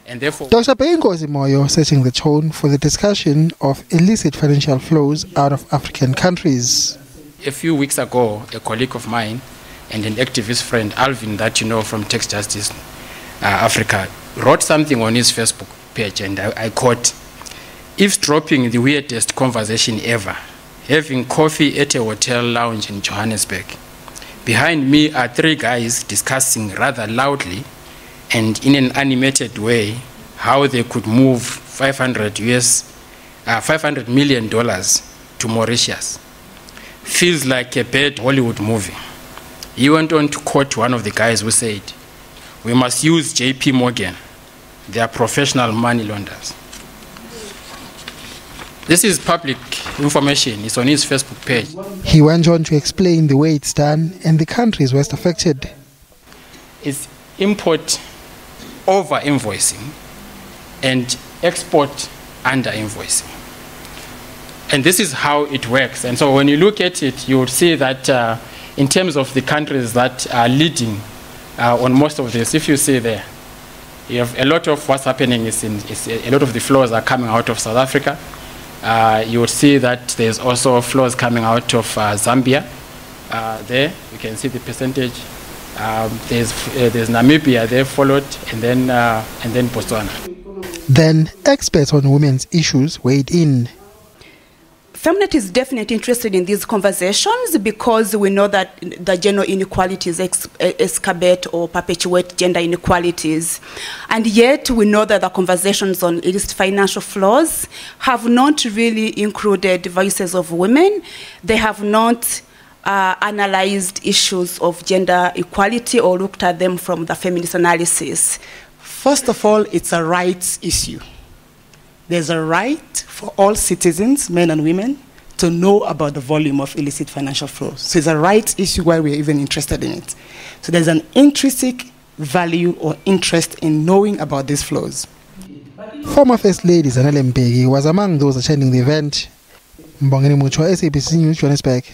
And therefore, Dr. Beyinkosi Moyo setting the tone for the discussion of illicit financial flows out of African countries. a few weeks ago, a colleague of mine and an activist friend, Alvin, that you know from Tax Justice Africa, wrote something on his Facebook page, and I quote, "Eavesdropping the weirdest conversation ever, having coffee at a hotel lounge in Johannesburg. Behind me are three guys discussing rather loudly and in an animated way how they could move $500 million to Mauritius. Feels like a bad Hollywood movie." He went on to quote one of the guys who said, "We must use JP Morgan. They are professional money launderers." This is public information. It's on his Facebook page. He went on to explain the way it's done and the countries worst affected. It's import over invoicing and export under invoicing. And this is how it works. And so when you look at it, you will see that in terms of the countries that are leading on most of this, if you see there, you have a lot of what's happening is a lot of the flows are coming out of South Africa. You will see that there's also flows coming out of Zambia. There you can see the percentage. There's Namibia there followed, and then Botswana. Then experts on women's issues weighed in. Femnet is definitely interested in these conversations because we know that the gender inequalities exacerbate or perpetuate gender inequalities. And yet we know that the conversations on illicit financial flows have not really included voices of women. They have not analyzed issues of gender equality or looked at them from the feminist analysis. First of all, it's a rights issue. There's a right for all citizens, men and women, to know about the volume of illicit financial flows. So it's a rights issue why we're even interested in it. So there's an intrinsic value or interest in knowing about these flows. Former First Lady Zanele Mbeki was among those attending the event. Mbongeni Muchwa, SABC News, Johannesburg.